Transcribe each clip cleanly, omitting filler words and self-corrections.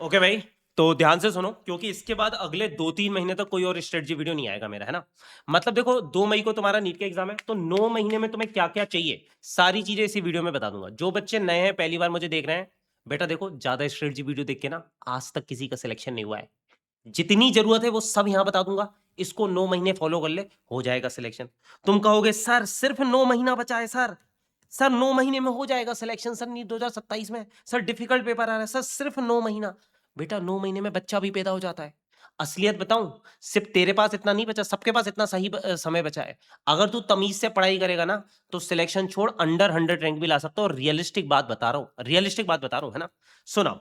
Okay भाई, तो ध्यान से सुनो क्योंकि इसके बाद अगले 2-3 महीने तक कोई और स्ट्रेटजी वीडियो नहीं आएगा मेरा, है ना। मतलब देखो, 2 मई को तुम्हारा नीट का एग्जाम है, तो 9 महीने में तुम्हें क्या क्या चाहिए सारी चीजें इसी वीडियो में बता दूंगा। जो बच्चे नए हैं, पहली बार मुझे देख रहे हैं, बेटा देखो, ज्यादा स्ट्रेटजी वीडियो देख के ना आज तक किसी का सिलेक्शन नहीं हुआ है। जितनी जरूरत है वो सब यहां बता दूंगा। इसको 9 महीने फॉलो कर ले, हो जाएगा सिलेक्शन। तुम कहोगे सर सिर्फ 9 महीना बचा है सर, सर 9 महीने में हो जाएगा सिलेक्शन सर, नीट 2027 में सर डिफिकल्ट पेपर आ रहा है सर, सिर्फ 9 महीना। बेटा 9 महीने में बच्चा भी पैदा हो जाता है। असलियत बताऊं, सिर्फ तेरे पास इतना नहीं बचा, सबके पास इतना सही समय बचा है। अगर तू तमीज से पढ़ाई करेगा ना, तो सिलेक्शन छोड़ अंडर 100 रैंक भी ला सकता हूं। रियलिस्टिक बात बता रहा हूं, रियलिस्टिक बात बता रहा हूं, है ना। सुना,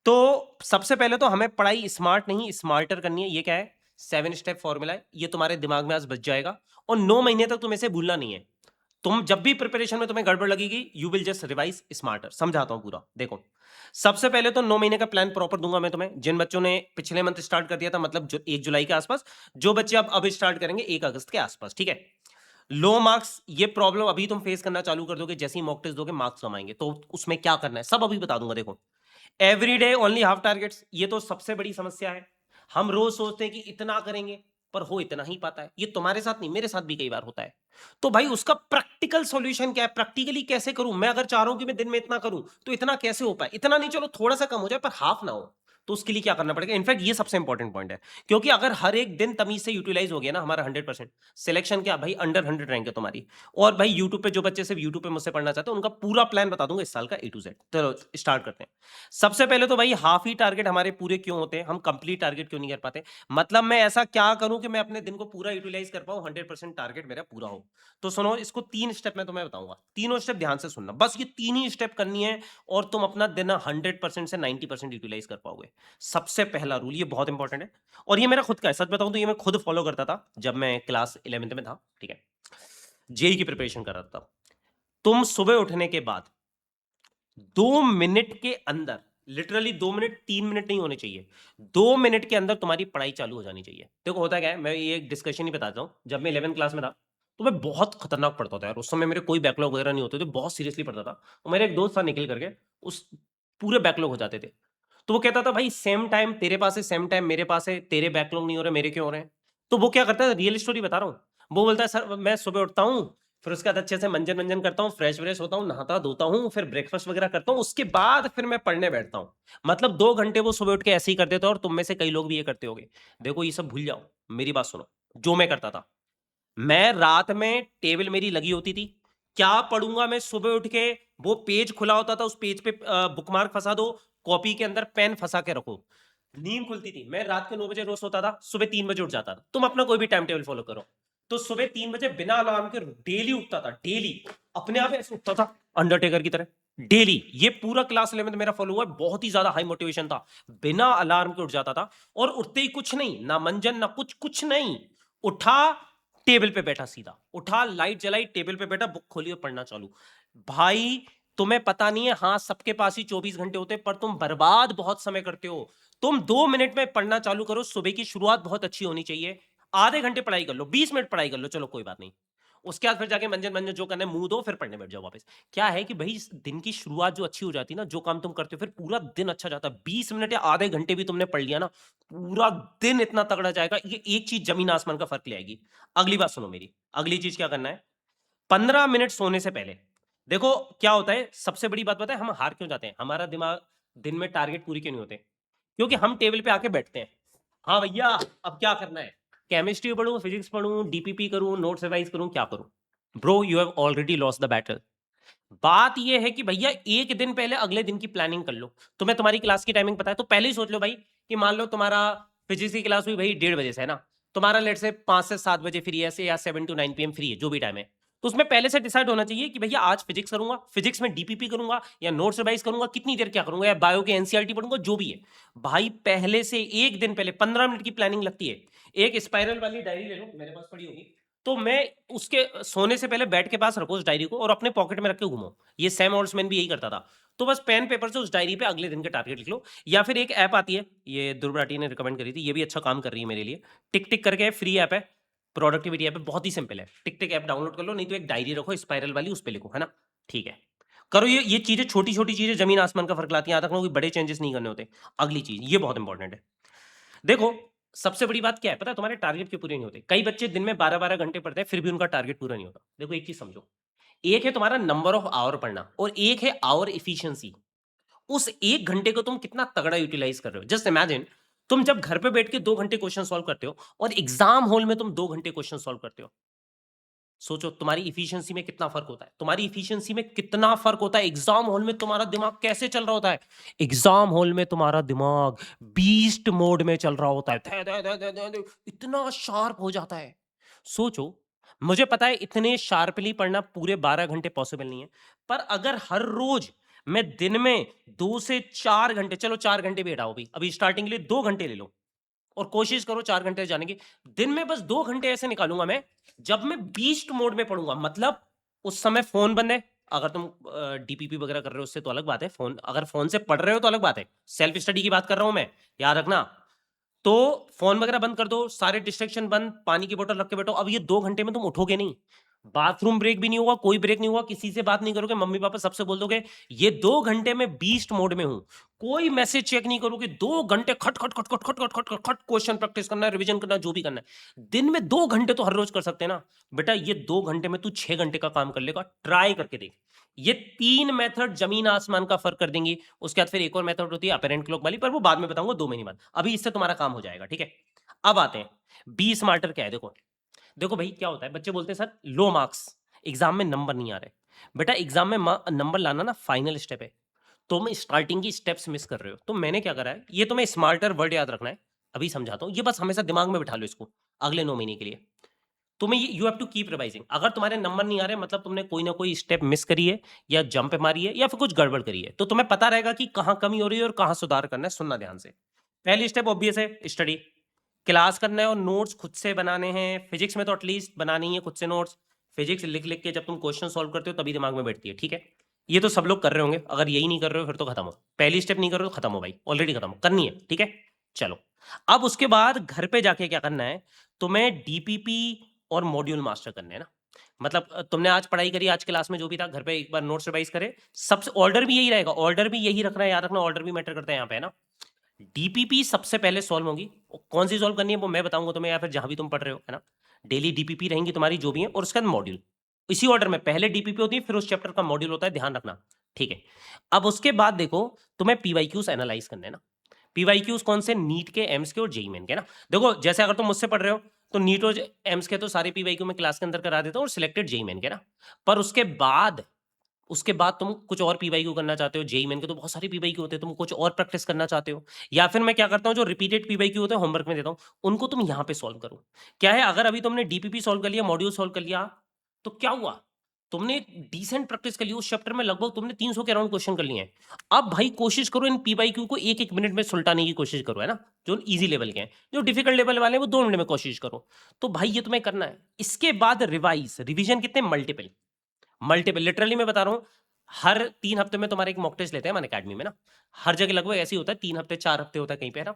तो सबसे पहले तो हमें पढ़ाई स्मार्ट नहीं स्मार्टर करनी है। ये क्या है? 7 स्टेप फॉर्मूला है, ये तुम्हारे दिमाग में आज बच जाएगा। और 9 महीने तक तुम्हें इसे भूलना नहीं है। तुम जब भी प्रिपरेशन में तुम्हें गड़बड़ लगेगी, you will just revise smarter. समझाता हूं पूरा, देखो। सबसे पहले तो 9 महीने का प्लान प्रॉपर दूंगा मैं तुम्हें। जिन बच्चों ने पिछले मंथ स्टार्ट कर दिया था, मतलब जो 1 जुलाई के आसपास, जो बच्चे अब स्टार्ट करेंगे 1 अगस्त के आसपास, ठीक है। लो मार्क्स, ये प्रॉब्लम अभी तुम फेस करना चालू कर दोगे, जैसे ही मॉक टेस्ट दोगे मार्क्स कम आएंगे, तो उसमें क्या करना है सब अभी बता दूंगा। देखो, एवरीडे ओनली हाफ टारगेट्स, ये तो सबसे बड़ी समस्या है। हम रोज सोचते हैं कि इतना करेंगे, पर हो इतना ही पाता है। ये तुम्हारे साथ नहीं, मेरे साथ भी कई बार होता है। तो भाई उसका प्रैक्टिकल सॉल्यूशन क्या है? प्रैक्टिकली कैसे करूं? मैं अगर चाह रहा हूं कि मैं दिन में इतना करूं, तो इतना कैसे हो पाए? इतना नहीं, चलो थोड़ा सा कम हो जाए, पर हाफ ना हो। तो उसके लिए क्या करना पड़ेगा? इनफैक्ट ये सबसे इंपॉर्टेंट पॉइंट है, क्योंकि अगर हर एक दिन तमीज से यूटिलाइज हो गया ना हमारा 100%, सिलेक्शन क्या भाई, अंडर 100 रैंक है तुम्हारी। और भाई यूट्यूब पे जो बच्चे सिर्फ यूट्यूब पे मुझसे पढ़ना चाहते हैं, उनका पूरा प्लान बता दूंगा इस साल का A to Z। चलो स्टार्ट करते हैं। सबसे पहले तो भाई हाफ ही टारगेट हमारे पूरे क्यों होते हैं, हम कंप्लीट टारगेट क्यों नहीं कर पाते? मतलब मैं ऐसा क्या करूं कि मैं अपने दिन को पूरा यूटिलाइज कर पाऊं, 100% टारगेट मेरा पूरा हो। तो सुनो, इसको 3 स्टेप में तुम्हें बताऊंगा, तीनों स्टेप ध्यान से सुनना, बस ये 3 ही स्टेप करनी है, और तुम अपना दिन 100% से 90% यूटिलाइज कर पाओगे। सबसे पहला रूल, ये बहुत इंपॉर्टेंट है, और ये मेरा खुद का है, सच बताऊं तो ये मैं खुद फॉलो करता था जब मैं क्लास 11th में था, ठीक है। जेई की प्रिपरेशन कर रहा था। तुम सुबह उठने के बाद 2 मिनट के अंदर, लिटरली 2 मिनट 3 मिनट नहीं होने चाहिए, 2 मिनट के अंदर तुम्हारी पढ़ाई चालू हो जानी चाहिए। देखो होता क्या है, मैं ये एक डिस्कशन ही बताता हूँ। जब मैं 11th क्लास में था, तो मैं बहुत खतरनाक पढ़ता था यार। उस समय मेरे कोई बैकलॉग वगैरह नहीं होते थे, बहुत सीरियसली पढ़ता था। और मेरा एक दोस्त था निकल करके, उस पूरे बैकलॉग हो जाते थे। तो वो कहता था भाई सेम टाइम तेरे पास है, सेम टाइम मेरे पास है, तेरे बैकलॉग नहीं हो रहे, मेरे क्यों हो रहे हैं? तो वो क्या करता है, रियल स्टोरी बता रहा हूँ। वो बोलता है सर मैं सुबह उठता हूँ, फिर उसके बाद अच्छे से मंजन मंजन करता हूँ, फ्रेश व्रेश होता हूँ, नहाता धोता हूँ, फिर ब्रेकफास्ट वगैरह करता हूँ, उसके बाद फिर मैं पढ़ने बैठता हूँ। मतलब 2 घंटे वो सुबह उठ के ऐसे ही करते थे, और तुम में से कई लोग भी ये करते होंगे। देखो ये सब भूल जाओ, मेरी बात सुनो। जो मैं करता था, मैं रात में टेबल मेरी लगी होती थी, क्या पढ़ूंगा मैं सुबह उठ के? वो पेज खुला होता था, उस पेज पे बुकमार्क फंसा दो, कॉपी के अंदर पेन फंसा के रखो। नींद खुलती थी, मैं रात के 9 बजे रोज सोता था, सुबह 3 बजे उठ जाता था। तुम अपना कोई भी टाइम टेबल फॉलो करो। तो सुबह 3 बजे बिना अलार्म के डेली उठता था, डेली अपने आप ऐसे उठता था, अंडरटेकर की तरह। डेली ये पूरा क्लास 11 मेरा फॉलो हुआ है, बहुत ही ज्यादा हाई मोटिवेशन था। बिना अलार्म के उठ जाता था, और उठते ही कुछ नहीं, ना मंजन ना कुछ, कुछ नहीं। उठा, टेबल पे बैठा, सीधा उठा, लाइट जलाई, टेबल पे बैठा, बुक खोली और पढ़ना चालू। भाई तुम्हें पता नहीं है, हाँ सबके पास ही 24 घंटे होते हैं, पर तुम बर्बाद बहुत समय करते हो। तुम 2 मिनट में पढ़ना चालू करो, सुबह की शुरुआत बहुत अच्छी होनी चाहिए। आधे घंटे पढ़ाई कर लो, 20 मिनट पढ़ाई कर लो, चलो कोई बात नहीं। उसके बाद फिर जाके मंजन मंजन जो करना है मुंह दो, फिर पढ़ने बैठ जाओ वापस। क्या है कि भाई इस दिन की शुरुआत जो अच्छी हो जाती है ना, जो काम तुम करते हो, फिर पूरा दिन अच्छा जाता है। 20 मिनट या आधे घंटे भी तुमने पढ़ लिया ना, पूरा दिन इतना तगड़ा जाएगा, ये एक चीज जमीन आसमान का फर्क ले आएगी। अगली बात सुनो मेरी, अगली चीज क्या करना है, 15 मिनट सोने से पहले। देखो क्या होता है, सबसे बड़ी बात पता है हम हार क्यों जाते हैं? हमारा दिमाग दिन में टारगेट पूरी क्यों नहीं होते? क्योंकि हम टेबल पे आके बैठते हैं, हाँ भैया अब क्या करना है, केमिस्ट्री पढ़ूं, फिजिक्स पढ़ूं, डीपीपी करूं, नोट्स रिवाइज करूं, क्या करूं? Bro you have already lost the battle. बात यह है कि भैया एक दिन पहले अगले दिन की प्लानिंग कर लो। तुम्हें तुम्हारी क्लास की टाइमिंग पता है, तो पहले ही सोच लो भाई कि मान लो तुम्हारा फिजिक्स की क्लास हुई भाई 1:30 बजे से, है ना। तुम्हारा लेट से 5 से 7 बजे फ्री है, या 7 to 9 PM फ्री है, जो भी टाइम है। तो उसमें पहले से डिसाइड होना चाहिए कि भैया आज फिजिक्स करूंगा, फिजिक्स में डीपीपी करूंगा, या नोट्स रिवाइज करूंगा, कितनी देर क्या करूंगा, या बायो के एनसीईआरटी पढ़ूंगा, जो भी है। भाई पहले से एक दिन पहले 15 मिनट की प्लानिंग लगती है। एक स्पाइरल वाली डायरी ले लो, मेरे पास पड़ी होगी, तो मैं उसके सोने से पहले बेड के पास रखो उस डायरी को, और अपने पॉकेट में रख के घूमो। ये सैम ऑल्ट्समैन भी यही करता था। तो बस पेन पेपर से उस डायरी पे अगले दिन के टारगेट लिख लो। या फिर एक ऐप आती है, ये ध्रुव राठी ने रिकमेंड करी थी, ये भी अच्छा काम कर रही है मेरे लिए। टिक टिक करके फ्री ऐप है, प्रोडक्टिविटी ऐप है, बहुत ही सिंपल है। टिक टिक ऐप डाउनलोड कर लो, नहीं तो एक डायरी रखो स्पाइरल वाली, उस पर लिखो, है ना। ठीक है, करो। ये चीजें, छोटी छोटी चीजें जमीन आसमान का फर्क लाती हैं। याद रखना, कोई बड़े चेंजेस नहीं करने होते। अगली चीज, ये बहुत इंपॉर्टेंट है। देखो, सबसे बड़ी बात क्या है पता है? तुम्हारे टारगेट क्यों पूरे नहीं होते? कई बच्चे दिन में 12-12 घंटे पढ़ते हैं, फिर भी उनका टारगेट पूरा नहीं होता। देखो, एक चीज समझो, एक है तुम्हारा नंबर ऑफ आवर पढ़ना, और एक है आवर इफिशियंसी। उस 1 घंटे को तुम कितना तगड़ा यूटिलाइज कर रहे हो। जस्ट इमेजिन, तुम जब घर पे बैठ के 2 घंटे क्वेश्चन सॉल्व करते हो, और एग्जाम हॉल में तुम 2 घंटे क्वेश्चन सॉल्व करते हो। सोचो तुम्हारी इफिशियंसी में कितना फर्क होता है। तुम्हारी इफिशियंसी में कितना फर्क होता है। एग्जाम हॉल में तुम्हारा दिमाग कैसे चल रहा होता है? एग्जाम हॉल में तुम्हारा दिमाग बीस्ट मोड में चल रहा होता है। थे, थे, थे, थे, थे, थे, इतना शार्प हो जाता है। सोचो, मुझे पता है इतने शार्पली पढ़ना पूरे 12 घंटे पॉसिबल नहीं है, पर अगर हर रोज मैं दिन में 2 से 4 घंटे, चलो 4 घंटे भी हटाओ, भी अभी स्टार्टिंग के लिए 2 घंटे ले लो, और कोशिश करो 4 घंटे जाने की। दिन में बस 2 घंटे ऐसे निकालूंगा मैं, जब मैं बीस्ट मोड में पढ़ूंगा। मतलब उस समय फोन बंद है। अगर तुम डीपीपी वगैरह कर रहे हो उससे तो अलग बात है। फोन, अगर फोन से पढ़ रहे हो तो अलग बात है। सेल्फ स्टडी की बात कर रहा हूं मैं, याद रखना। तो फोन वगैरह बंद कर दो, सारे डिस्ट्रैक्शन बंद, पानी की बोतल रख के बैठो। अब ये 2 घंटे में तुम उठोगे नहीं, बाथरूम ब्रेक भी नहीं होगा, कोई ब्रेक नहीं होगा, किसी से बात नहीं करोगे, मम्मी पापा सबसे बोल दोगे ये 2 घंटे में बीस्ट मोड में हूं। कोई मैसेज चेक नहीं करोगे। 2 घंटे खट खट खट खट खट खट खट खट खट क्वेश्चन प्रैक्टिस करना है, रिवीजन करना है, जो भी करना है। दिन में 2 घंटे तो हर रोज कर सकते हैं ना बेटा। ये 2 घंटे में तू 6 घंटे का काम कर लेगा। ट्राई करके देख। ये 3 मेथड जमीन आसमान का फर्क कर देंगी। उसके बाद फिर एक और मेथड होती है अपेरेंट क्लॉक वाली, पर वो बाद में बताऊंगा 2 महीने बाद। अभी इससे तुम्हारा काम हो जाएगा, ठीक है। अब आते हैं बी स्मार्टर क्या है। देखो, देखो भाई, क्या होता है, बच्चे बोलते हैं सर लो मार्क्स, एग्जाम में नंबर नहीं आ रहे। बेटा, एग्जाम में नंबर लाना ना फाइनल स्टेप है। तुम स्टार्टिंग की स्टेप्स मिस कर रहे हो। तो मैंने क्या करा है, ये तुम्हें स्मार्टर वर्ड याद रखना है। अभी समझाता हूं, ये बस हमेशा दिमाग में बिठा लो इसको अगले 9 महीने के लिए। तुम्हें you have to keep revising. अगर तुम्हारे नंबर नहीं आ रहे, मतलब तुमने कोई ना कोई स्टेप मिस करी है, या जंप मारी है, या फिर कुछ गड़बड़ करी है, तो तुम्हें पता रहेगा कि कहां कमी हो रही है और कहां सुधार करना है। सुनना ध्यान से। पहली स्टेप ऑब्वियस है, स्टडी। क्लास करना है और नोट्स खुद से बनाने हैं। फिजिक्स में तो एटलीस्ट बनानी है खुद से नोट्स। फिजिक्स लिख लिख के जब तुम क्वेश्चन सॉल्व करते हो तभी दिमाग में बैठती है, ठीक है। ये तो सब लोग कर रहे होंगे। अगर यही नहीं कर रहे हो फिर तो खत्म हो। पहली स्टेप नहीं कर रहे हो, खत्म हो भाई, ऑलरेडी खत्म करनी है, ठीक है। चलो, अब उसके बाद घर पे जाके क्या करना है, तुम्हें डीपीपी और मॉड्यूल मास्टर करने हैं ना। मतलब तुमने आज पढ़ाई करी, आज क्लास में जो भी था, घर पे एक बार नोट्स रिवाइज करे। सबसे ऑर्डर भी यही रहेगा, ऑर्डर भी यही रखना है, याद रखना। ऑर्डर भी मैटर करता है यहाँ पे, है ना। डीपीपी सबसे पहले सॉल्व होगी। कौन सी सॉल्व करनी है वो मैं बताऊंगा तुम्हें, या फिर जहां भी तुम पढ़ रहे हो, है ना। डेली डीपीपी रहेंगी तुम्हारी जो भी है, और उसके बाद मॉड्यूल। इसी ऑर्डर में, पहले डीपीपी होती है, फिर उस चैप्टर का मॉड्यूल होता है, ध्यान रखना, ठीक है। अब उसके बाद देखो, तुम्हें पीवाईक्यूज एनालाइज करने हैं ना। पीवाईक्यूज कौन से? नीट के, एम्स के और जेई मेन के ना। देखो, जैसे अगर तुम मुझसे पढ़ रहे हो तो नीट और एम्स के तो सारे पीवाईक्यू मैं क्लास के अंदर करा देता हूँ, और सिलेक्टेड जेई मेन के ना। पर उसके बाद तुम कुछ और पीवाईक्यू करना चाहते हो, जेई मेन के तो बहुत सारे पीवाईक्यू होते हैं, तुम कुछ और प्रैक्टिस करना चाहते हो, या फिर मैं क्या करता हूँ, जो रिपीटेड पीवाईक्यू होते हैं होमवर्क में देता हूँ, उनको तुम यहाँ पे सॉल्व करो। क्या है, अगर अभी तुमने डीपीपी सॉल्व कर लिया, मॉड्यूल सॉल्व कर लिया, तो क्या हुआ, तुमने डिसेंट प्रैक्टिस कर ली। उस चैप्टर में लगभग तुमने 300 के अराउंड क्वेश्चन कर लिए हैं। अब भाई कोशिश करो इन पीवाईक्यू को एक एक मिनट में सुलटाने की कोशिश करो, है ना। जो इजी लेवल के हैं, जो डिफिकल्ट लेवल वाले हैं वो 2 मिनट में कोशिश करो। तो भाई ये तुम्हें करना है। इसके बाद रिवीजन कितने? मल्टीपल, मल्टीपल, लिटरली मैं बता रहा हूँ। हर 3 हफ्ते में तुम्हारे एक मॉक टेस्ट लेते हैं मन अकेडमी में ना। हर जगह लगभग ऐसे ही होता है, 3 हफ्ते 4 हफ्ते होता है कहीं पे, है ना।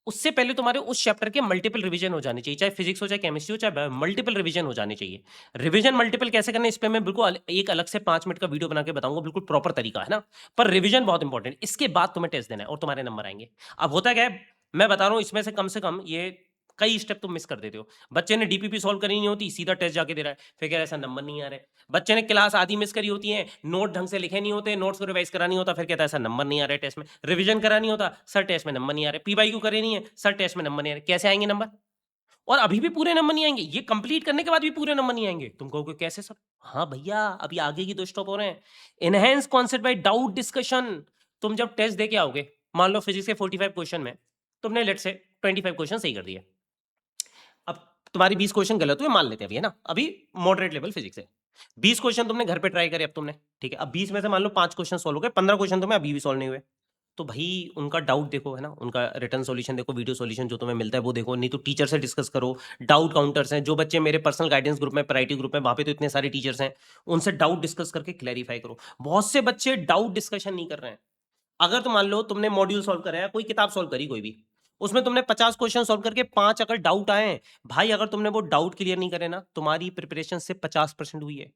उससे पहले तुम्हारे उस चैप्टर के मल्टीपल रिवीजन हो जाने चाहिए, चाहे फिजिक्स हो, चाहे केमिस्ट्री हो, चाहे मल्टीपल रिवीजन हो जाने चाहिए। रिवीजन मल्टीपल कैसे करना है, इस पे मैं बिल्कुल एक अलग से 5 मिनट का वीडियो बना के बताऊंगा, बिल्कुल प्रॉपर तरीका, है ना। पर रिवीजन बहुत इंपॉर्टेंट। इसके बाद तुम्हें टेस्ट देना है और तुम्हारे नंबर आएंगे। अब होता क्या है, मैं बता रहा हूं, इसमें से कम ये कई स्टेप तुम मिस कर देते हो। बच्चे ने डीपीपी सॉल्व करी नहीं होती, सीधा टेस्ट जाके दे रहा है, फिर कह रहा है ऐसा नंबर नहीं आ रहे। बच्चे ने क्लास आधी मिस करी होती है, नोट ढंग से लिखे नहीं होते, नोट्स को रिवाइज करा नहीं होता, फिर कहता है ऐसा नंबर नहीं आ रहा है टेस्ट में। रिवीजन करा नहीं होता, सर टेस्ट में नंबर नहीं आ रहे। पीवाईक्यू करे नहीं है, सर टेस्ट में नंबर नहीं आ रहे। कैसे आएंगे नंबर? और अभी भी पूरे नंबर नहीं आएंगे, ये कंप्लीट करने के बाद भी पूरे नंबर नहीं आएंगे। तुम कहोगे कैसे सर? हाँ भैया, अभी आगे की 2 स्टॉप हो रहे हैं। Enhance concept bye doubt discussion. तुम जब टेस्ट दे के आओगे, मान लो फिजिक्स के 45 क्वेश्चन में तुमने लेट से 25 क्वेश्चन सही कर दिए। अब तुम्हारी 20 क्वेश्चन गलत हुए, मान लेते हैं अभी, है ना। अभी मॉडरेट लेवल फिजिक्स है। 20 क्वेश्चन तुमने घर पे ट्राई करे अब तुमने, ठीक है। अब 20 में से मान लो 5 क्वेश्चन सॉल्व हो गए, 15 क्वेश्चन तुम्हें अभी भी सॉल्व नहीं हुए। तो भाई उनका डाउट देखो, है ना, उनका रिटर्न सॉल्यूशन देखो, वीडियो सॉल्यूशन जो तुम्हें मिलता है वो देखो, नहीं तो टीचर से डिस्कस करो। डाउट काउंटर्स हैं, जो बच्चे मेरे पर्सनल गाइडेंस ग्रुप में, प्रायोरिटी ग्रुप में, वहां पे तो इतने सारे टीचर्स हैं, उनसे डाउट डिस्कस करके क्लैरिफाई करो। बहुत से बच्चे डाउट डिस्कशन नहीं कर रहे हैं। अगर तो मान लो तुमने मॉड्यूल सॉल्व कराया, कोई किताब सॉल्व करी कोई भी, उसमें तुमने 50 क्वेश्चन सॉल्व करके 5 अगर डाउट आए हैं, भाई अगर तुमने वो डाउट क्लियर नहीं करे ना, तुम्हारी प्रिपरेशन से 50% हुई है।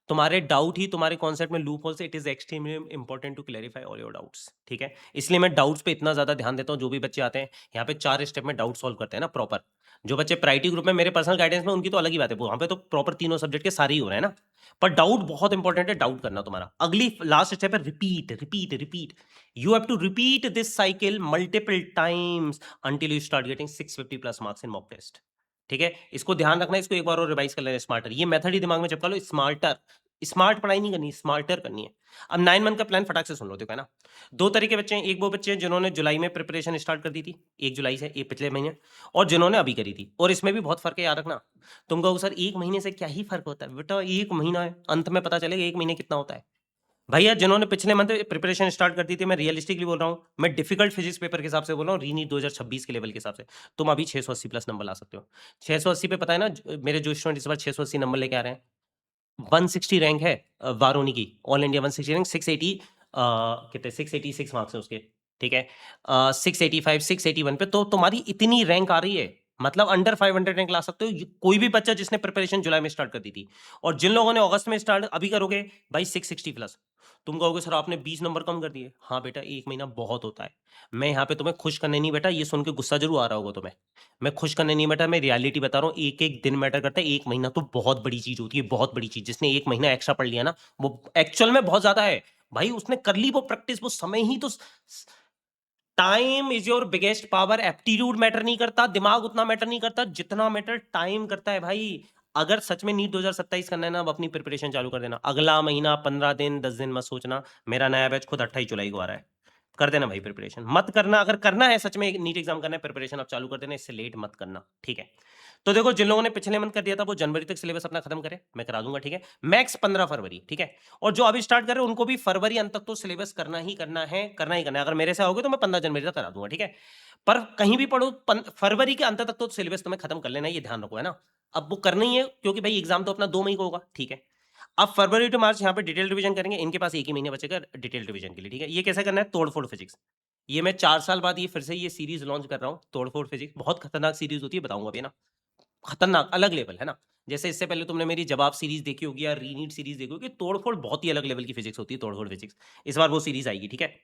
तुम्हारे डाउट ही तुम्हारे कॉन्सेप्ट में loopholes, it is extremely important to clarify all your doubts, ठीक है। इसलिए मैं डाउट्स पे इतना ज्यादा ध्यान देता हूँ। जो भी बच्चे आते हैं यहाँ पे 4 स्टेप में डाउट सॉल्व करते हैं ना प्रॉपर। जो बच्चे प्रायोरिटी ग्रुप में मेरे पर्सनल गाइडेंस में, उनकी तो अलग ही बात है, वहां पे तो प्रॉपर तीनों सब्जेक्ट के सारे ही हो रहे हैं ना। पर डाउट बहुत इंपॉर्टेंट है, डाउट करना तुम्हारा। अगली लास्ट स्टेप है repeat repeat repeat. You have to repeat this cycle multiple times until you start getting 650 plus marks in mock test, ठीक है। इसको ध्यान रखना, इसको एक बार और रिवाइज कर लेना। स्मार्टर, ये मेथड ही दिमाग में चिपका लो, स्मार्टर। स्मार्ट पढ़ाई नहीं करनी, स्मार्टर करनी है। अब 9 मंथ का प्लान फटाक से सुन लो, देखो है ना। 2 तरह के बच्चे हैं, एक वो बच्चे हैं जिन्होंने जुलाई में प्रिपरेशन स्टार्ट कर दी थी 1 जुलाई से, ये पिछले महीने, और जिन्होंने अभी करी थी। और इसमें भी बहुत फर्क है, याद रखना। तुम कहोगे सर 1 महीने से क्या ही फर्क होता है? बेटा 1 महीना है, अंत में पता चलेगा 1 महीने कितना होता है। भैया जिन्होंने पिछले मंथ प्रिपरेशन स्टार्ट कर दी थी, मैं रियलिस्टिकली बोल रहा हूँ, मैं डिफिकल्ट फिजिक्स पेपर के हिसाब से बोल रहा हूँ, रीनीट 2026 के लेवल के हिसाब से, तुम अभी 680 प्लस नंबर ला सकते हो। 680 पे पता है ना, मेरे जो स्टूडेंट इस बार 680 नंबर लेके आ रहे हैं, 160 रैंक है वारोनी की, ऑल इंडिया 160 रैंक, 680 कितने 686 मार्क्स है उसके, ठीक है। 685 681 पे तो तुम्हारी इतनी रैंक आ रही है, मतलब अंडर 500 रैंक ला सकते हो कोई भी बच्चा जिसने प्रिपरेशन जुलाई में स्टार्ट कर दी थी। और जिन लोगों ने अगस्त में स्टार्ट अभी करोगे भाई 660 प्लस। तुम कहोगे सर आपने 20 नंबर कम कर दिए। हाँ बेटा 1 महीना बहुत होता है। मैं यहाँ पे तुम्हें खुश करने नहीं बेटा, ये सुन के गुस्सा जरूर आ रहा होगा तुम्हें, मैं खुश करने नहीं बेटा, मैं रियलिटी बता रहा हूँ। एक एक दिन मैटर करता है, 1 महीना तो बहुत बड़ी चीज होती है, बहुत बड़ी चीज। जिसने 1 महीना एक्स्ट्रा पढ़ लिया ना, वो एक्चुअल में बहुत ज्यादा है भाई। उसने कर ली वो प्रैक्टिस, वो समय ही तो। Time is your biggest power. Aptitude matter नहीं करता, दिमाग उतना मैटर नहीं करता जितना मैटर टाइम करता है भाई। अगर सच में नीट 2027 करना है ना, अब अपनी प्रिपरेशन चालू कर देना। अगला महीना 15 दिन 10 दिन मत सोचना। मेरा नया बैच खुद 28 जुलाई को आ रहा है, कर देना भाई प्रिपरेशन। मत करना, अगर करना है सच में नीट एग्जाम करना है, प्रिपरेशन अब चालू कर देना, इससे लेट मत करना, ठीक है। तो देखो जिन लोगों ने पिछले मंथ कर दिया था वो जनवरी तक सिलेबस अपना खत्म करे, मैं करा दूंगा, ठीक है। मैक्स 15 फरवरी, ठीक है। और जो अभी स्टार्ट कर रहे हैं उनको भी फरवरी अंत तक तो सिलेबस करना ही करना है, करना ही करना है। अगर मेरे से आओगे तो मैं 15 जनवरी तक करा दूंगा, ठीक है। पर कहीं भी पढ़ो फरवरी के अंत तक तो सिलेबस तुम्हें खत्म कर लेना है, ये ध्यान रखो, है ना। अब वो करना ही है क्योंकि भाई एग्जाम तो अपना 2 मई को होगा, ठीक है। अब फरवरी टू मार्च यहाँ पे डिटेल रिवीजन करेंगे, इनके पास 1 ही महीने बचेगा डिटेल रिवीजन के लिए, ठीक है। ये कैसे करना है, तोड़फोड़ फिजिक्स। ये मैं 4 साल बाद ये फिर से ये सीरीज लॉन्च कर रहा हूँ, तोड़फोड़ फिजिक्स। बहुत खतरनाक सीरीज होती है, बताऊंगा अभी ना। खतरनाक अलग लेवल है ना। जैसे इससे पहले तुमने मेरी जवाब सीरीज देखी होगी या रीनीट सीरीज देखी होगी, तोड़फोड़ बहुत ही अलग लेवल की फिजिक्स होती है, तोड़फोड़ फिजिक्स। इस बार वो सीरीज आएगी, ठीक है।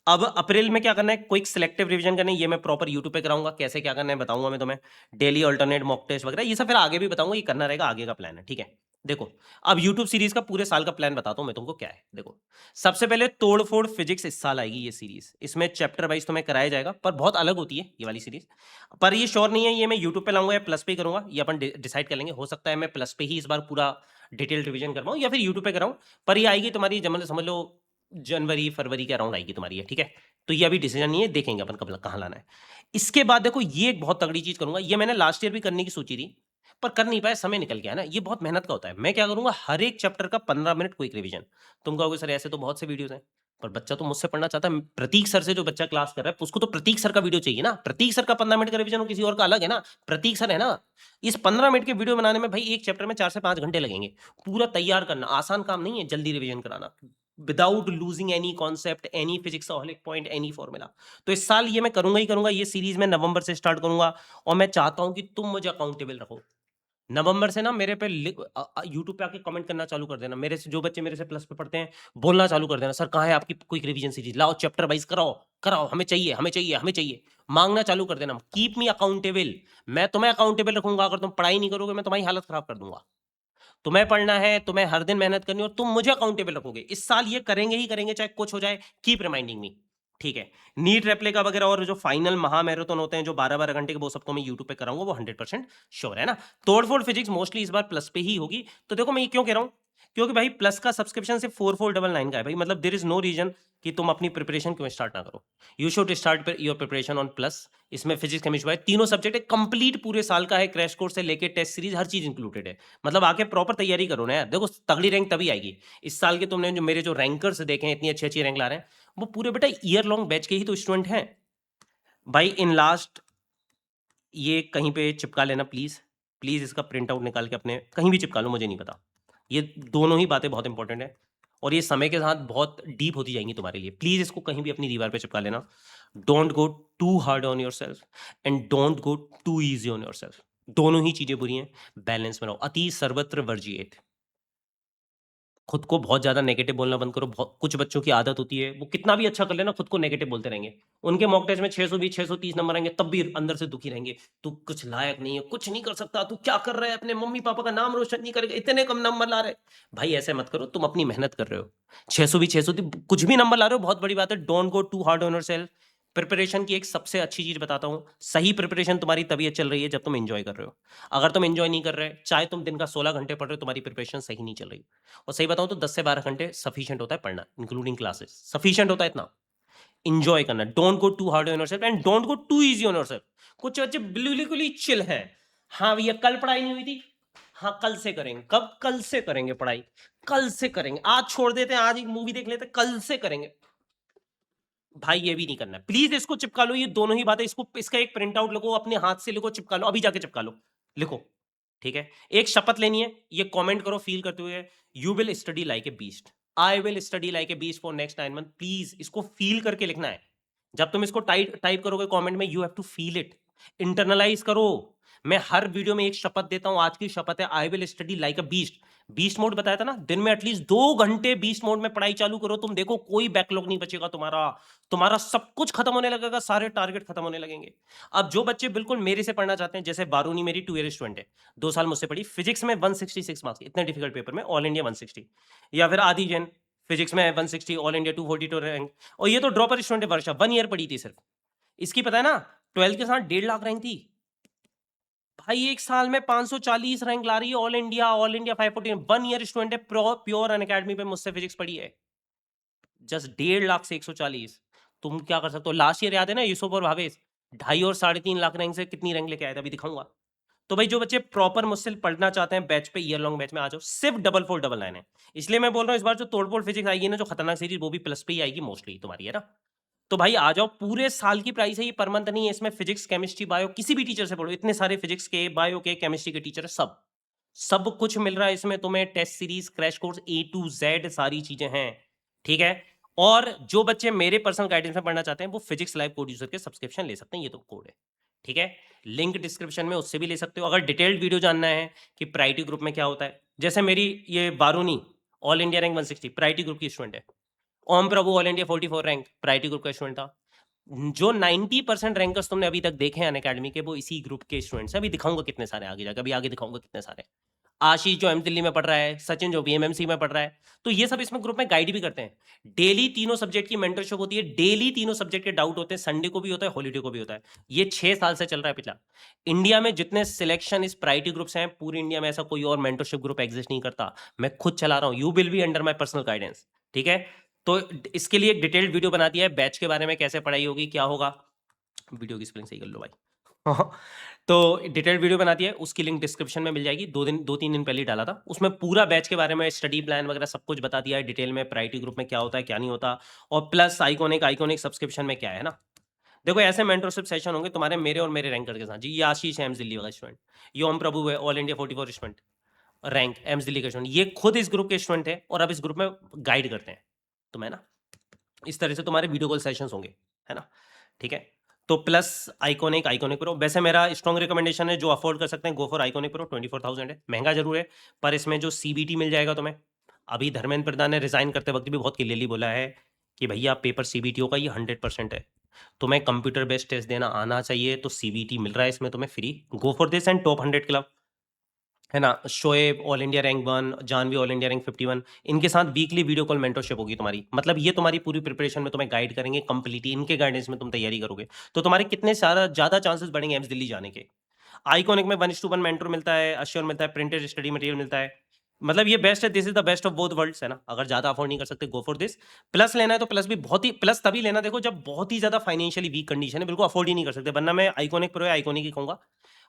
अब अप्रैल में क्या करना है, क्विक सिलेक्टिव रिवीजन करना है। ये मैं प्रॉपर यूट्यूब पे कराऊंगा, कैसे क्या करना है बताऊंगा मैं तुम्हें। डेली अल्टरनेट मॉक टेस्ट वगैरह ये सब फिर आगे भी बताऊंगा, ये करना रहेगा, आगे का प्लान है, ठीक है। देखो अब यूट्यूब सीरीज का पूरे साल का प्लान बताता हूं मैं तुमको क्या है। देखो सबसे पहले तोड़फोड़ फिजिक्स इस साल आएगी ये सीरीज, इसमें चैप्टर वाइज तुम्हें कराया जाएगा, पर बहुत अलग होती है ये वाली सीरीज। पर ये श्योर नहीं है ये मैं यूट्यूब पे लाऊंगा या प्लस पे ही करूंगा, ये अपन डिसाइड कर लेंगे। हो सकता है मैं प्लस पे ही इस बार पूरा डिटेल रिवीजन करवाऊं या फिर यूट्यूब पे कराऊं। पर ये आएगी तुम्हारी जब समझ लो जनवरी फरवरी के अराउंड आएगी तुम्हारी, ठीक है। तो ये अभी डिसीजन नहीं है, देखेंगे अपन कब कहाँ लाना है। इसके बाद देखो ये एक बहुत तगड़ी चीज करूंगा, ये मैंने लास्ट ईयर भी करने की सोची थी पर कर नहीं पाया, समय निकल गया ना। ये बहुत मेहनत का होता है। मैं क्या करूंगा, हर एक चैप्टर का 15 मिनट क्विक रिवीजन। तुम कहोगे सर ऐसे तो बहुत से वीडियोस हैं, पर बच्चा तो मुझसे पढ़ना चाहता है। प्रतीक सर से जो बच्चा क्लास कर रहा है उसको तो प्रतीक सर का वीडियो चाहिए ना। प्रतीक सर का 15 मिनट का रिवीजन और किसी और का अलग है ना। प्रतीक सर है ना। इस 15 मिनट के वीडियो बनाने में भाई एक चैप्टर में 4 से 5 घंटे लगेंगे। पूरा तैयार करना आसान काम नहीं है, जल्दी रिवीजन कराना without losing any concept, any physics point, any formula. तो इस साल ये मैं करूंगा ही करूंगा। ये सीरीज में नवंबर से स्टार्ट करूंगा और मैं चाहता हूं कि तुम मुझे अकाउंटेबल रखो। नवंबर से ना मेरे पे यूट्यूब पे आके कमेंट करना चालू कर देना। मेरे से जो बच्चे मेरे से प्लस पे पढ़ते हैं बोलना चालू कर देना, सर कहाँ है आपकी क्विक रिवीजन सीरीज, लाओ चैप्टर वाइज कराओ कराओ, हमें चाहिए हमें चाहिए हमें चाहिए। मांगना चालू कर देना। Keep me accountable. मैं तुम्हें अकाउंटेबल रखूंगा। अगर तुम पढ़ाई नहीं करोगे मैं तुम्हारी हालत खराब कर दूंगा। तुम्हें पढ़ना है, तुम्हें हर दिन मेहनत करनी और तुम मुझे अकाउंटेबल रखोगे। इस साल ये करेंगे ही करेंगे चाहे कुछ हो जाए। कीप रिमाइंडिंग मी, ठीक है। नीट रेप्लिका वगैरह और जो फाइनल महामैराथन होते हैं जो 12-12 घंटे के, वो सबको मैं यूट्यूब पे कराऊंगा, वो 100% श्योर है ना। तोड़फोड़ फिजिक्स मोस्टली इस बार प्लस पे ही होगी। तो देखो मैं ये क्यों कह रहा हूं, क्योंकि भाई प्लस का सब्सक्रिप्शन सिर्फ 4499 का है भाई। मतलब देयर इज नो रीजन कि तुम अपनी प्रिपरेशन क्यों स्टार्ट ना करो। You should start your preparation on plus. इसमें फिजिक्स केमिस्ट्री तीनों सब्जेक्ट है, कंप्लीट पूरे साल का है। क्रैश कोर्स से लेके टेस्ट सीरीज हर चीज इंक्लूडेड है। मतलब आके प्रॉपर तैयारी करो ना यार। देखो तगड़ी रैंक तभी आएगी। इस साल के तुमने जो मेरे जो रैंकर्स देखे हैं इतनी अच्छी अच्छी रैंक ला रहे हैं, वो पूरे बेटा ईयर लॉन्ग बैच के ही तो स्टूडेंट हैं भाई। इन लास्ट ये कहीं पे चिपका लेना प्लीज, प्लीज इसका प्रिंट आउट निकाल के अपने कहीं भी चिपका लो, मुझे नहीं पता। ये दोनों ही बातें बहुत इंपॉर्टेंट है और ये समय के साथ बहुत डीप होती जाएंगी तुम्हारे लिए। प्लीज इसको कहीं भी अपनी दीवार पे चिपका लेना। Don't go too hard on yourself and don't go too easy on yourself. दोनों ही चीजें बुरी हैं, बैलेंस बनाओ। अति सर्वत्र वर्जिएत। खुद को बहुत ज़्यादा नेगेटिव बोलना बंद करो। बहुत कुछ बच्चों की आदत होती है, वो कितना भी अच्छा कर लेना खुद को नेगेटिव बोलते रहेंगे। उनके मॉक टेस्ट में 620 630 नंबर आएंगे, तब भी अंदर से दुखी रहेंगे। तू कुछ लायक नहीं है, कुछ नहीं कर सकता, तू क्या कर रहा है, अपने मम्मी पापा का नाम रोशन नहीं करेगा, इतने कम नंबर ला रहे। भाई ऐसे मत करो, तुम अपनी मेहनत कर रहे हो। 620 630 कुछ भी नंबर ला रहे हो, बहुत बड़ी बात है। Don't go too hard on yourself. Preparation की एक सबसे अच्छी चीज बताता हूँ, सही प्रिपरेशन तुम्हारी तभी चल रही है जब तुम एंजॉय कर रहे हो। अगर तुम एंजॉय नहीं कर रहे, चाहे तुम दिन का 16 घंटे पढ़ रहे हो, तुम्हारी प्रिपरेशन सही नहीं चल रही। और सही बताऊं तो 10 से 12 घंटे सफिशिएंट होता है पढ़ना, इंक्लूडिंग क्लासेस, सफिशिएंट होता है इतना। इंजॉय करना, don't go too hard on yourself and don't go too easy on yourself. कुछ बच्चे बिल्कुल ही चिल हैं। हाँ भैया कल पढ़ाई नहीं हुई थी, हाँ कल से करेंगे। कब? कल से करेंगे पढ़ाई, कल से करेंगे। आज छोड़ देते हैं, आज एक मूवी देख लेते हैं, कल से करेंगे। भाई ये भी नहीं करना, प्लीज इसको चिपका लो, ये दोनों ही बातें। इसको, इसका एक प्रिंट आउट लो, अपने हाथ से लिखो, चिपका लो, अभी जाके चिपका लो, लिखो। ठीक है, एक शपथ लेनी है, ये कमेंट करो फील करते हुए, you will study like a beast, I will study like a beast for next 9 month. Please इसको फील करके लिखना है। जब तुम इसको टाइप करोगे कमेंट में, you have to feel it, internalize करो। मैं हर वीडियो में एक शपथ देता हूं, आज की शपथ है I will study like a beast. Beast mode बताया था ना, दिन में एटलीस्ट 2 घंटे बीस्ट मोड में पढ़ाई चालू करो, तुम देखो कोई बैकलॉग नहीं बचेगा तुम्हारा। तुम्हारा सब कुछ खत्म होने लगेगा, सारे टारगेट खत्म होने लगेंगे। अब जो बच्चे बिल्कुल मेरे से पढ़ना चाहते हैं, जैसे बारूनी मेरी 2 ईयर स्टूडेंट है, 2 साल मुझसे पढ़ी, फिजिक्स में 166 मार्क्स, इतने डिफिकल्ट पेपर में ऑल इंडिया 160। या फिर आदि जैन, फिजिक्स में 160, ऑल इंडिया 242 रैंक। और ये तो ड्रॉपर स्टूडेंट है, वर्षा 1 ईयर पढ़ी थी सिर्फ। इसकी पता है ना 12 के साथ 1.5 लाख रैंक थी। भाई एक साल में 540 रैंक ला रही है, ऑल इंडिया 514। 1 ईयर स्टूडेंट है, प्योर अनअकैडमी पे मुझसे फिजिक्स पढ़ी है। जस्ट 1.5 लाख से 140। तुम क्या कर सकते हो? लास्ट ईयर याद है ना, यूसुफ और भावेश 2.5 और 3.5 लाख रैंक से कितनी रैंक लेके आए थे, अभी दिखाऊंगा। तो भाई जो बच्चे प्रॉपर मुझसे पढ़ना चाहते हैं बैच पे, ईयर लॉन्ग बैच में आ जाओ, सिर्फ 4499 है। इसलिए मैं बोल रहा हूँ, इस बार जो तोड़फोड़ फिजिक्स आएगी ना, जो खतरनाक सीरीज, वो भी प्लस पे ही आएगी मोस्टली तुम्हारी, है ना। तो भाई आ जाओ, पूरे साल की प्राइस है ये, पर मंथ नहीं है। इसमें फिजिक्स केमिस्ट्री बायो किसी भी टीचर से पढ़ो, इतने सारे फिजिक्स के, बायो के, केमिस्ट्री के टीचर है, सब सब कुछ मिल रहा है इसमें तुम्हें। Test series, crash course, A to Z सारी चीजें हैं। ठीक है, और जो बच्चे मेरे पर्सनल गाइडेंस में पढ़ना चाहते हैं, वो फिजिक्स लाइव कोड यूजर के सब्सक्रिप्शन ले सकते हैं, ये तो कोड है। ठीक है, लिंक डिस्क्रिप्शन में, उससे भी ले सकते हो। अगर डिटेल्ड वीडियो जानना है कि प्रायोरिटी ग्रुप में क्या होता है, जैसे मेरी ये Baruni all India rank 160 priority group की स्टूडेंट है। Om Prabhu all India 44 rank priority group का स्टूडेंट था। जो 90% रैंकर्स तुमने अभी तक देखे हैं अनअकैडमी के, वो इसी ग्रुप के स्टूडेंट्स हैं। अभी दिखाऊंगा कितने सारे आगे जाकर, अभी आगे दिखाऊंगा कितने सारे। आशीष जो एम दिल्ली में पढ़ रहा है, सचिन जो बीएमएमसी में पढ़ रहा है, तो ये सब इसमें ग्रुप में गाइड भी करते हैं। डेली तीनों सब्जेक्ट की मेंटरशिप होती है, डेली तीनों सब्जेक्ट के डाउट होते हैं, संडे को भी होता है, हॉलीडे को भी होता है। ये 6 साल से चल रहा है पिछला। इंडिया में जितने सिलेक्शन इस प्रायोरिटी ग्रुप्स हैं, पूरी इंडिया में ऐसा कोई और मेंटरशिप ग्रुप एग्जिस्ट नहीं करता। मैं खुद चला रहा हूँ, you will be under my personal guidance. ठीक है, तो इसके लिए एक डिटेल्ड वीडियो बना दिया है, बैच के बारे में, कैसे पढ़ाई होगी, क्या होगा। वीडियो की स्पेलिंग सही कर लो भाई। तो डिटेल्ड वीडियो बना दिया है, उसकी लिंक डिस्क्रिप्शन में मिल जाएगी। 2-3 दिन पहले ही डाला था, उसमें पूरा बैच के बारे में, स्टडी प्लान वगैरह सब कुछ बता दिया है डिटेल में, प्रायोरिटी ग्रुप में क्या होता है क्या नहीं होता, और प्लस आइकॉनिक सब्सक्रिप्शन में क्या है ना। देखो ऐसे मेंटरशिप सेशन होंगे तुम्हारे, मेरे और मेरे रैंकर के साथ जी। ये आशीष है एम्स दिल्ली वाला स्टूडेंट, ये ओम प्रभु है all India 44 student rank AIIMS Delhi का स्टूडेंट, ये खुद इस ग्रुप के स्टूडेंट है और अब इस ग्रुप में गाइड करते हैं तुम्हें ना। इस तरह से तुम्हारे वीडियो कॉल सेशंस होंगे, है ना। ठीक है, तो प्लस आइकॉनिक प्रो, वैसे मेरा स्ट्रॉन्ग रिकमेंडेशन है, जो अफोर्ड कर सकते हैं गो फॉर आइकॉनिक प्रो। 24,000 है, महंगा जरूर है, पर इसमें जो CBT मिल जाएगा तुम्हें। अभी धर्मेंद्र प्रधान ने रिजाइन करते वक्त भी बहुत क्लियरली बोला है कि भैया पेपर CBT का ये 100% है, तुम्हें कंप्यूटर बेस्ड टेस्ट देना आना चाहिए, तो CBT मिल रहा है इसमें तुम्हें free. Go for this and top 100 club, है ना। Shoaib all India rank 1, Janvi all India rank 51, इनके साथ वीकली वीडियो कॉल मेंटरशिप होगी तुम्हारी। मतलब ये तुम्हारी पूरी प्रिपरेशन में तुम्हें गाइड करेंगे कंप्लीटली, इनके गाइडेंस में तुम तैयारी करोगे, तो तुम्हारे कितने सारा ज़्यादा चांसेस बढ़ेंगे एम्स दिल्ली जाने के। आइकॉनिक में 1:1 मेंटर मिलता है, अश्योर मिलता है, प्रिंटेड स्टडी मटेरियल मिलता है। मतलब ये बेस्ट है, this is the best of both worlds, है ना। अगर ज़्यादा अफोर्ड नहीं कर सकते, गो फॉर दिस। प्लस लेना है तो प्लस भी बहुत ही, प्लस तभी लेना देखो जब बहुत ही ज़्यादा फाइनेंशियली वीक कंडीशन है, बिल्कुल अफोर्ड ही नहीं कर सकते, वरना मैं आइकॉनिक प्रो है, आइकॉनिक ही कहूँगा।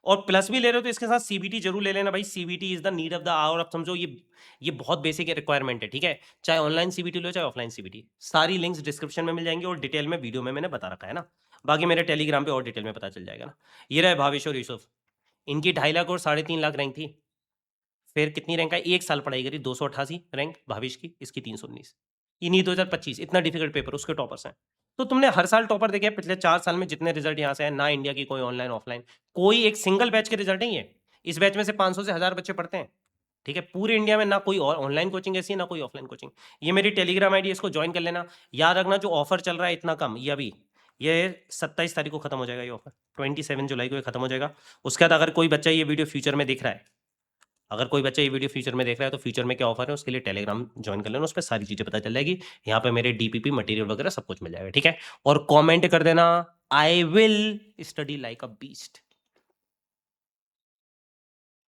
और प्लस भी ले रहे हो तो इसके साथ CBT जरूर ले लेना भाई, CBT is the need of the hour. अब समझो ये बहुत बेसिक रिक्वायरमेंट है, ठीक है। चाहे ऑनलाइन CBT लो, चाहे ऑफलाइन CBT, सारी लिंक्स डिस्क्रिप्शन में मिल जाएंगे, और डिटेल में वीडियो में मैंने बता रखा है ना। बाकी मेरे टेलीग्राम पे और डिटेल में पता चल जाएगा ना। ये रहे भावेश और यूसुफ, इनकी 2.5 लाख और 3.5 लाख रैंक थी। फिर कितनी रैंक है, 1 साल पढ़ाई करी, 288 रैंक भावेश की, इसकी 319। इन्हीं 2025 इतना डिफिकल्ट पेपर, उसके टॉपर्स हैं। तो तुमने हर साल टॉपर देखे पिछले 4 साल में, जितने रिजल्ट यहाँ से हैं ना, इंडिया की कोई ऑनलाइन ऑफलाइन, कोई एक सिंगल बैच के रिजल्ट नहीं है। इस बैच में से 500 से 1000 बच्चे पढ़ते हैं। ठीक है, पूरे इंडिया में ना कोई और ऑनलाइन कोचिंग ऐसी है ना कोई ऑफलाइन कोचिंग। ये मेरी टेलीग्राम आईडी, इसको ज्वाइन कर लेना। याद रखना जो ऑफर चल रहा है इतना कम, ये 27 तारीख को खत्म हो जाएगा ये ऑफर, 27 जुलाई को ये खत्म हो जाएगा। उसके बाद अगर कोई बच्चा ये वीडियो फ्यूचर में देख रहा है, तो फ्यूचर में क्या ऑफर है उसके लिए टेलीग्राम ज्वाइन कर लेना, उस पर सारी चीजें पता चल जाएगी। यहाँ पे मेरे डीपीपी मटेरियल वगैरह सब कुछ मिल जाएगा, ठीक है। और कमेंट कर देना, I will study like a beast.